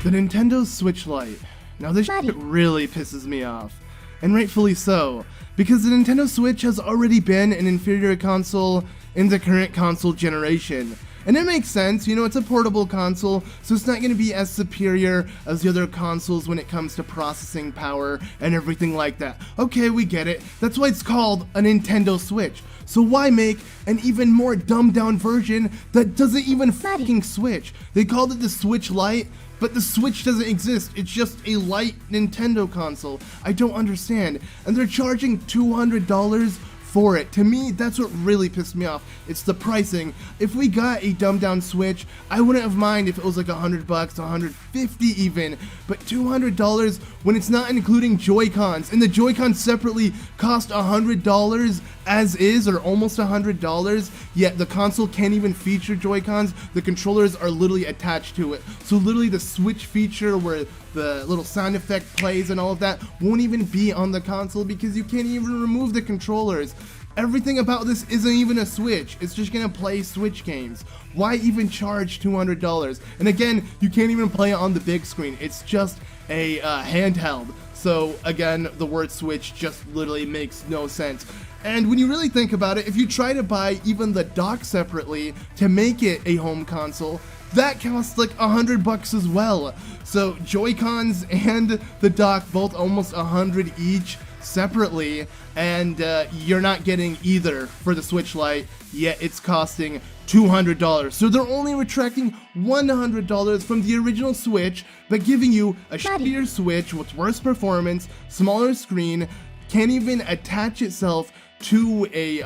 The Nintendo Switch Lite. Now this shit really pisses me off, and rightfully so, because the Nintendo Switch has already been an inferior console in the current console generation. And it makes sense, you know, it's a portable console, so it's not going to be as superior as the other consoles when it comes to processing power and everything like that. Okay, we get it. That's why it's called a Nintendo Switch. So why make an even more dumbed down version that doesn't even fucking switch? They called it the Switch Lite, but the Switch doesn't exist. It's just a light Nintendo console. I don't understand. And they're charging $200 for it. To me, that's what really pissed me off. It's the pricing. If we got a dumbed down Switch, I wouldn't have mind if it was like $100, $150 even, but $200 when it's not including Joy-Cons, and the Joy-Cons separately cost $100 as is, or almost $100, yet the console can't even feature Joy-Cons. The controllers are literally attached to it. So literally the Switch feature where the little sound effect plays and all of that won't even be on the console because you can't even remove the controllers. Everything about this isn't even a Switch. It's just gonna play Switch games. Why even charge $200? And again, you can't even play it on the big screen. It's just a handheld. So again, the word Switch just literally makes no sense. And when you really think about it, if you try to buy even the dock separately to make it a home console, that costs like $100 as well. So Joy-Cons and the dock both almost $100 each separately, and you're not getting either for the Switch Lite, yet it's costing $200. So they're only retracting $100 from the original Switch, but giving you a shittier Switch with worse performance, smaller screen, can't even attach itself to a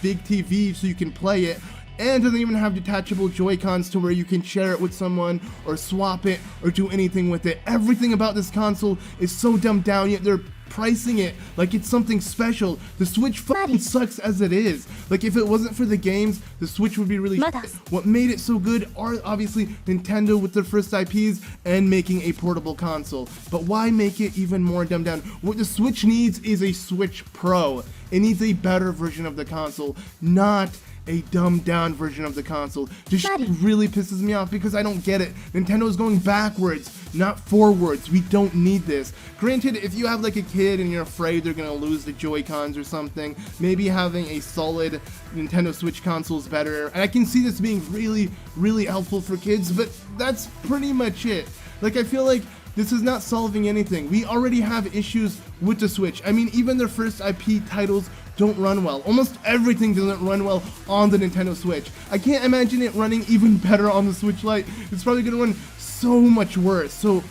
big TV so you can play it, and doesn't even have detachable Joy-Cons to where you can share it with someone or swap it or do anything with it. Everything about this console is so dumbed down, yet they're pricing it like it's something special. The Switch fucking sucks as it is. Like, if it wasn't for the games, the Switch would be really shit. What made it so good are obviously Nintendo with their first IPs and making a portable console. But why make it even more dumbed down? What the Switch needs is a Switch Pro. It needs a better version of the console, not a dumbed down version of the console. This shit really pisses me off because I don't get it. Nintendo is going backwards, not forwards. We don't need this. Granted, if you have like a kid and you're afraid they're gonna lose the Joy-Cons or something, maybe having a solid Nintendo Switch console is better. And I can see this being really, really helpful for kids, but that's pretty much it. Like, I feel like this is not solving anything. We already have issues with the Switch. I mean, even their first IP titles don't run well. Almost everything doesn't run well on the Nintendo Switch. I can't imagine it running even better on the Switch Lite. It's probably gonna run so much worse. So,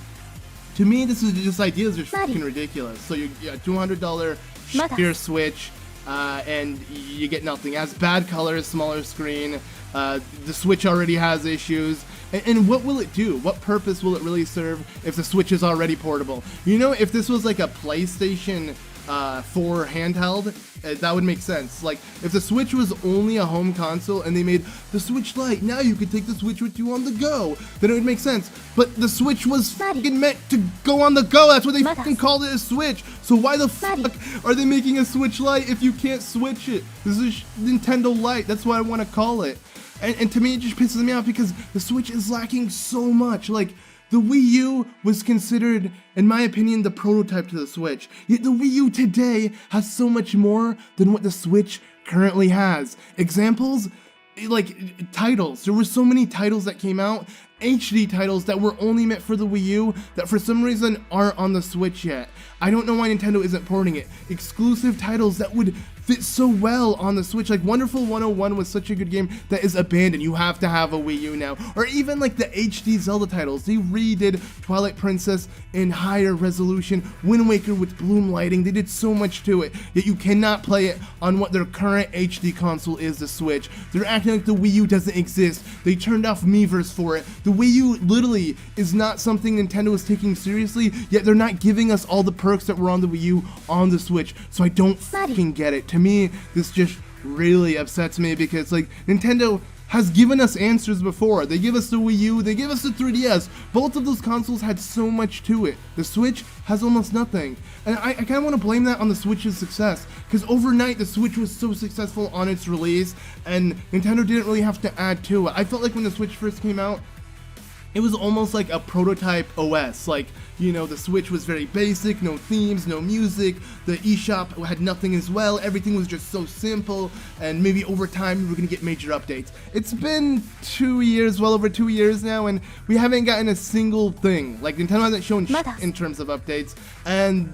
to me, this idea is just fucking ridiculous. So you get a $200 shittier Switch, and you get nothing. It has bad colors, smaller screen. The Switch already has issues. And what will it do? What purpose will it really serve if the Switch is already portable? You know, if this was like a PlayStation 4 handheld, that would make sense. Like, if the Switch was only a home console and they made the Switch Lite, now you could take the Switch with you on the go, then it would make sense. But the Switch was fucking meant to go on the go. That's what they fucking called it, a Switch. So why the fuck are they making a Switch Lite if you can't switch it? This is Nintendo Lite. That's what I want to call it. And to me, it just pisses me off because the Switch is lacking so much. Like, the Wii U was considered, in my opinion, the prototype to the Switch. Yet the Wii U today has so much more than what the Switch currently has. Examples? Like, titles. There were so many titles that came out, HD titles that were only meant for the Wii U that for some reason aren't on the Switch yet. I don't know why Nintendo isn't porting it. Exclusive titles that would fit so well on the Switch. Like, Wonderful 101 was such a good game that is abandoned. You have to have a Wii U now. Or even like the HD Zelda titles. They redid Twilight Princess in higher resolution, Wind Waker with bloom lighting. They did so much to it, yet you cannot play it on what their current HD console is, the Switch. They're acting like the Wii U doesn't exist. They turned off Miiverse for it. The Wii U literally is not something Nintendo is taking seriously, yet they're not giving us all the perks that were on the Wii U on the Switch. So I don't fucking get it. To me, this just really upsets me because, like, Nintendo has given us answers before. They give us the Wii U, they give us the 3DS. Both of those consoles had so much to it. The Switch has almost nothing. And I kind of want to blame that on the Switch's success, because overnight the Switch was so successful on its release, and Nintendo didn't really have to add to it. I felt like when the Switch first came out, it was almost like a prototype OS. Like, you know, the Switch was very basic, no themes, no music, the eShop had nothing as well, everything was just so simple, and maybe over time we were gonna get major updates. It's been 2 years, well over 2 years now, and we haven't gotten a single thing. Like, Nintendo hasn't shown shit in terms of updates, and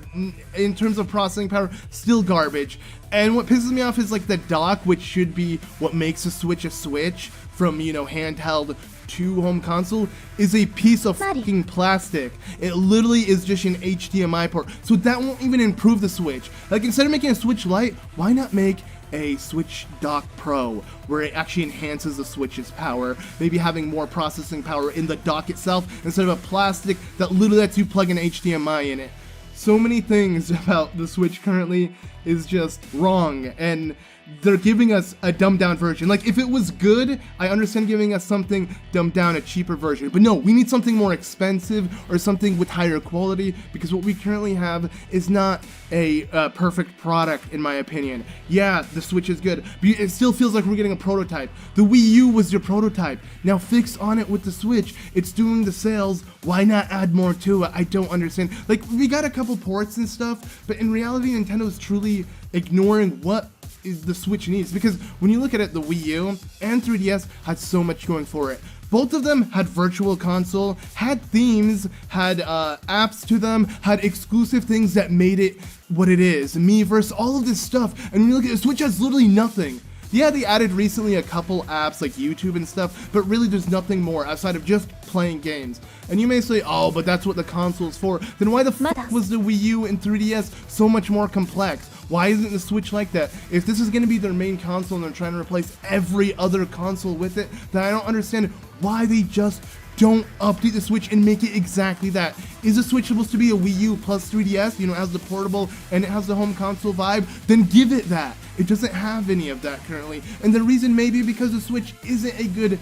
in terms of processing power, still garbage. And what pisses me off is like the dock, which should be what makes a Switch from, you know, handheld to home console, is a piece of fucking plastic. It literally is just an HDMI port, so that won't even improve the Switch. Like, instead of making a Switch Lite, why not make a Switch Dock Pro, where it actually enhances the Switch's power, maybe having more processing power in the dock itself, instead of a plastic that literally lets you plug an HDMI in it. So many things about the Switch currently is just wrong, and they're giving us a dumbed down version. Like, if it was good, I understand giving us something dumbed down, a cheaper version. But no, we need something more expensive or something with higher quality, because what we currently have is not a perfect product, in my opinion. Yeah, the Switch is good, but it still feels like we're getting a prototype. The Wii U was your prototype. Now fix on it with the Switch. It's doing the sales. Why not add more to it? I don't understand. Like, we got a couple ports and stuff, but in reality, Nintendo's truly ignoring what the Switch needs, because when you look at it, the Wii U and 3DS had so much going for it. Both of them had virtual console, had themes, had apps to them, had exclusive things that made it what it is, Miiverse, all of this stuff. And when you look at it, Switch has literally nothing. Yeah, they added recently a couple apps like YouTube and stuff, but really there's nothing more outside of just playing games. And you may say, oh, but that's what the console's for. Then why the fuck was the Wii U and 3DS so much more complex? Why isn't the Switch like that? If this is going to be their main console and they're trying to replace every other console with it, then I don't understand why they just don't update the Switch and make it exactly that. Is the Switch supposed to be a Wii U plus 3DS, you know, it has the portable and it has the home console vibe? Then give it that. It doesn't have any of that currently. And the reason may be because the Switch isn't a good,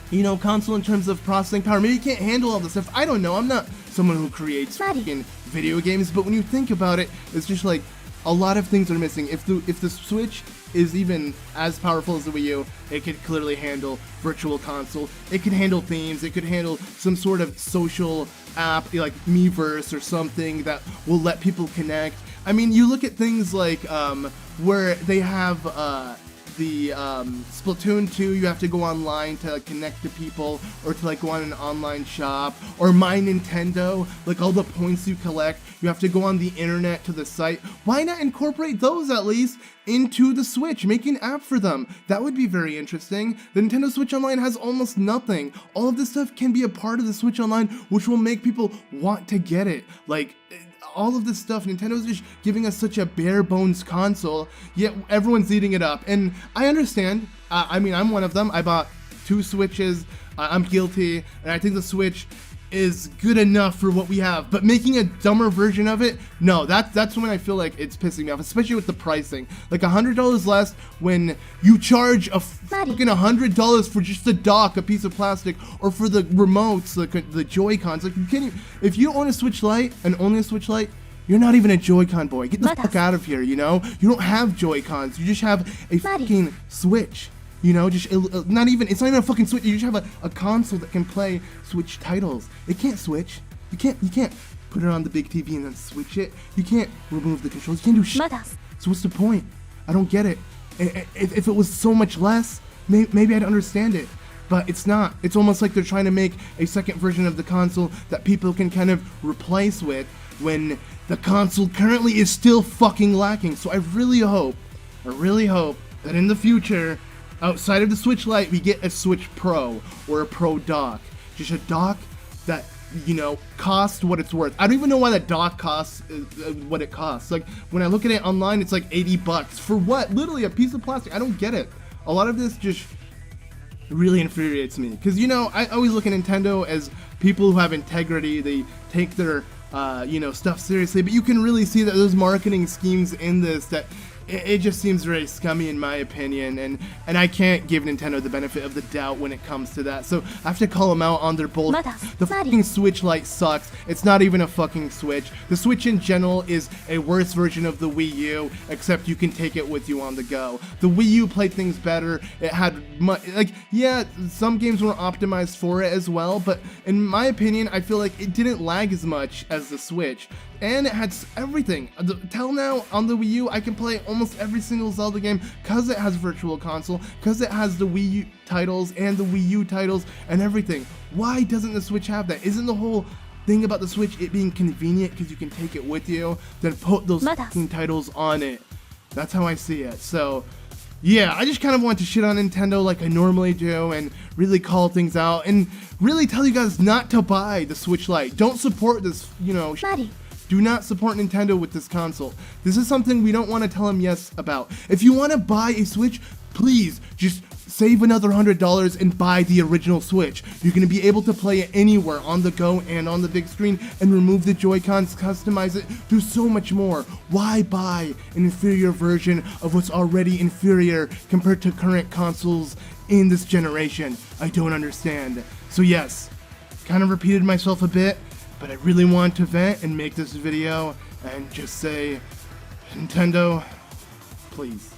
you know, console in terms of processing power. Maybe it can't handle all this stuff. I don't know. I'm not someone who creates fucking video games, but when you think about it, it's just like a lot of things are missing. If the Switch is even as powerful as the Wii U, it could clearly handle virtual console. It could handle themes. It could handle some sort of social app like Miiverse or something that will let people connect. I mean, you look at things like where they have the Splatoon 2, you have to go online to connect to people, or to like go on an online shop, or My Nintendo, like all the points you collect, you have to go on the internet to the site. Why not incorporate those at least into the Switch? Make an app for them. That would be very interesting. The Nintendo Switch Online has almost nothing. All of this stuff can be a part of the Switch Online, which will make people want to get it. Like, all of this stuff, Nintendo's just giving us such a bare bones console, yet everyone's eating it up. And I understand. I mean, I'm one of them. I bought 2 Switches. I'm guilty. And I think the Switch is good enough for what we have. But making a dumber version of it, no, that's when I feel like it's pissing me off, especially with the pricing. Like $100 less when you charge a fucking $100 for just a dock, a piece of plastic, or for the remotes, the Joy-Cons. Like, if you own a Switch Lite and only a Switch Lite, you're not even a Joy-Con boy. Get the fuck out of here, you know? You don't have Joy-Cons. You just have a fucking Switch. You know, just it's not even a fucking Switch. You just have a console that can play Switch titles. It can't switch. You can't put it on the big TV and then switch it. You can't remove the controls. You can't do shit. So what's the point? I don't get it. If it was so much less, maybe I'd understand it. But it's not. It's almost like they're trying to make a second version of the console that people can kind of replace with, when the console currently is still fucking lacking. So I really hope that in the future, outside of the Switch Lite, we get a Switch Pro or a Pro dock. Just a dock that, you know, costs what it's worth. I don't even know why that dock costs what it costs. Like, when I look at it online, it's like $80. For what? Literally a piece of plastic. I don't get it. A lot of this just really infuriates me. Because, you know, I always look at Nintendo as people who have integrity. They take their, you know, stuff seriously. But you can really see that there's marketing schemes in this that it just seems very scummy in my opinion, and I can't give Nintendo the benefit of the doubt when it comes to that. So I have to call them out on their bullshit. The fucking Switch Lite sucks. It's not even a fucking Switch. The Switch in general is a worse version of the Wii U, except you can take it with you on the go. The Wii U played things better. It had yeah, some games were optimized for it as well, but in my opinion, I feel like it didn't lag as much as the Switch. And it had everything. Till now, on the Wii U, I can play almost every single Zelda game because it has Virtual Console, because it has the Wii U titles and the Wii U titles and everything. Why doesn't the Switch have that? Isn't the whole thing about the Switch it being convenient because you can take it with you, then put those fucking titles on it? That's how I see it. So, yeah, I just kind of want to shit on Nintendo like I normally do and really call things out and really tell you guys not to buy the Switch Lite. Don't support this, do not support Nintendo with this console. This is something we don't want to tell them yes about. If you want to buy a Switch, please just save another $100 and buy the original Switch. You're going to be able to play it anywhere on the go and on the big screen and remove the Joy-Cons, customize it, do so much more. Why buy an inferior version of what's already inferior compared to current consoles in this generation? I don't understand. So yes, kind of repeated myself a bit, but I really want to vent and make this video and just say, Nintendo, please.